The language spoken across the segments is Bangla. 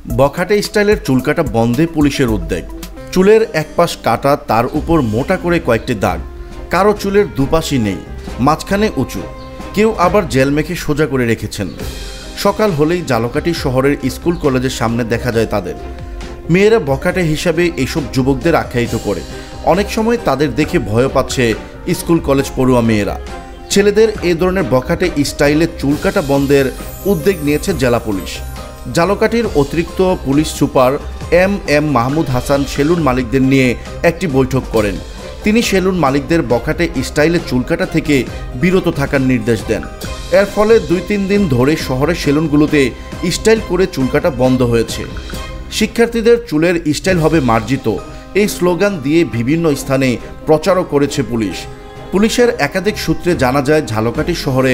বখাটে স্টাইলের চুল কাটা বন্ধে পুলিশের উদ্যোগ। চুলের এক পাশ কাটা, তার উপর মোটা করে কয়েকটি দাগ। কারো চুলের দুপাশই নেই, মাঝখানে উঁচু, কেউ আবার জেল মেখে সোজা করে রেখেছেন। সকাল হলেই ঝালকাঠি শহরের স্কুল কলেজের সামনে দেখা যায় তাদের। মেয়েরা বখাটে হিসাবে এইসব যুবকদের আখ্যায়িত করে। অনেক সময় তাদের দেখে ভয় পাচ্ছে স্কুল কলেজ পড়ুয়া মেয়েরা। ছেলেদের এ ধরনের বখাটে স্টাইলে চুল কাটা বন্ধের উদ্যোগ নিয়েছে জেলা পুলিশ। ঝালকাঠির অতিরিক্ত police super M Mahmud Hasan saloon মালিকদের নিয়ে একটি বৈঠক করেন। তিনি সেলুন মালিকদের বখাটে স্টাইলে চুল কাটা থেকে বিরত থাকার নির্দেশ দেন। এর ফলে 2-3 দিন ধরে শহরের সেলুনগুলোতে স্টাইল করে চুল কাটা বন্ধ হয়েছে। শিক্ষার্থীদের চুলের স্টাইল হবে মার্জিত, এই স্লোগান দিয়ে বিভিন্ন স্থানে প্রচারও করেছে পুলিশ। পুলিশের একাধিক সূত্রে জানা যায় ঝালকাঠি শহরে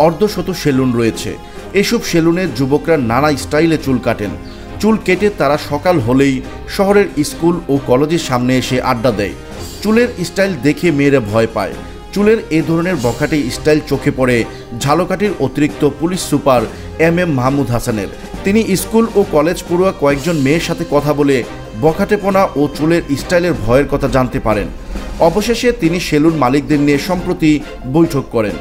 অর্ধশত সেলুন রয়েছে। এসব সেলুনের যুবকরা নানা স্টাইলে চুল কাটেন। চুল কেটে তারা সকাল হলেই শহরের স্কুল ও কলেজের সামনে এসে আড্ডা দেয়। চুলের স্টাইল দেখে মেয়েরা ভয় পায়। চুলের এ ধরনের বখাটে স্টাইল চোখে পড়ে ঝালকাঠির অতিরিক্ত পুলিশ সুপার এম মাহমুদ হাসানের। তিনি স্কুল ও কলেজ পড়ুয়া কয়েকজন মেয়ের সাথে কথা বলে বখাটেপনা ও চুলের স্টাইলের ভয়ের কথা জানতে পারেন। অবশেষে তিনি সেলুন মালিকদের নিয়ে সম্প্রতি বৈঠক করেন।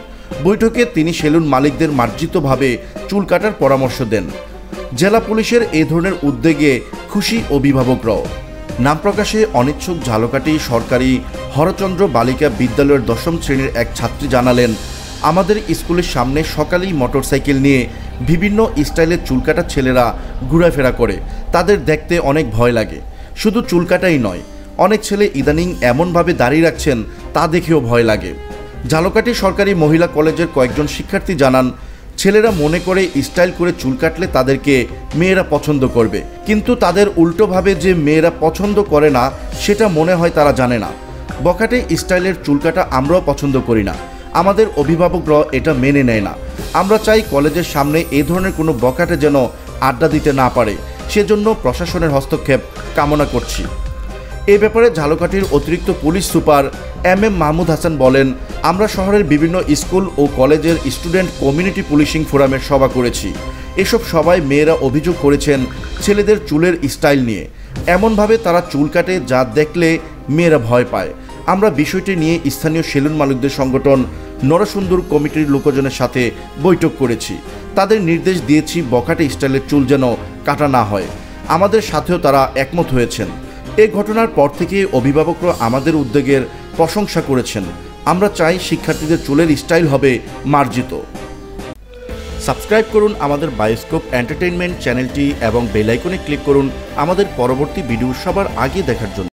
বৈঠকে তিনি সেলুন মালিকদের মার্জিতভাবে চুল কাটার পরামর্শ দেন। জেলা পুলিশের এ ধরনের উদ্যোগে খুশি অভিভাবকরাও। নাম প্রকাশে অনিচ্ছুক ঝালকাঠি সরকারি হরচন্দ্র বালিকা বিদ্যালয়ের 10ম শ্রেণীর এক ছাত্রী জানালেন, আমাদের স্কুলের সামনে সকালেই মোটরসাইকেল নিয়ে বিভিন্ন স্টাইলের চুল কাটা ছেলেরা ঘোরাফেরা করে। তাদের দেখতে অনেক ভয় লাগে। শুধু চুল কাটাই নয়, অনেক ছেলে ইদানিং এমনভাবে দাঁড়িয়ে রাখছেন তা দেখেও ভয় লাগে। ঝালকাঠি সরকারি মহিলা কলেজের কয়েকজন শিক্ষার্থী জানান, ছেলেরা মনে করে স্টাইল করে চুল কাটলে তাদেরকে মেয়েরা পছন্দ করবে, কিন্তু তাদের উল্টোভাবে যে মেয়েরা পছন্দ করে না সেটা মনে হয় তারা জানে না। বখাটে স্টাইলের চুল কাটা আমরাও পছন্দ করি না, আমাদের অভিভাবকরা এটা মেনে নেয় না। আমরা চাই কলেজের সামনে এই ধরনের কোনো বখাটে যেন আড্ডা দিতে না পারে, সেজন্য প্রশাসনের হস্তক্ষেপ কামনা করছি। এ ব্যাপারে ঝালকাঠির অতিরিক্ত police super M Mahmud Hasan বলেন, আমরা শহরের বিভিন্ন স্কুল ও কলেজের স্টুডেন্ট কমিউনিটি পুলিশিং ফোরামের সভা করেছি। এসব সভায় মেয়েরা অভিযোগ করেছেন ছেলেদের চুলের স্টাইল নিয়ে। এমনভাবে তারা চুল কাটে যা দেখলে মেয়েরা ভয় পায়। আমরা বিষয়টি নিয়ে স্থানীয় সেলুন মালিকদের সংগঠন নরসুন্দর কমিটির লোকজনের সাথে বৈঠক করেছি। তাদের নির্দেশ দিয়েছি বখাটে স্টাইলের চুল যেন কাটা না হয়। আমাদের সাথেও তারা একমত হয়েছেন। এই ঘটনার পর থেকে অভিভাবকরা আমাদের উদ্যোগের প্রশংসা করেছেন। আমরা চাই শিক্ষার্থীদের চুলের স্টাইল হবে মার্জিত। সাবস্ক্রাইব করুন আমাদের বায়োস্কোপ এন্টারটেইনমেন্ট চ্যানেলটি এবং বেল আইকনে ক্লিক করুন আমাদের পরবর্তী ভিডিও সবার আগে দেখার জন্য।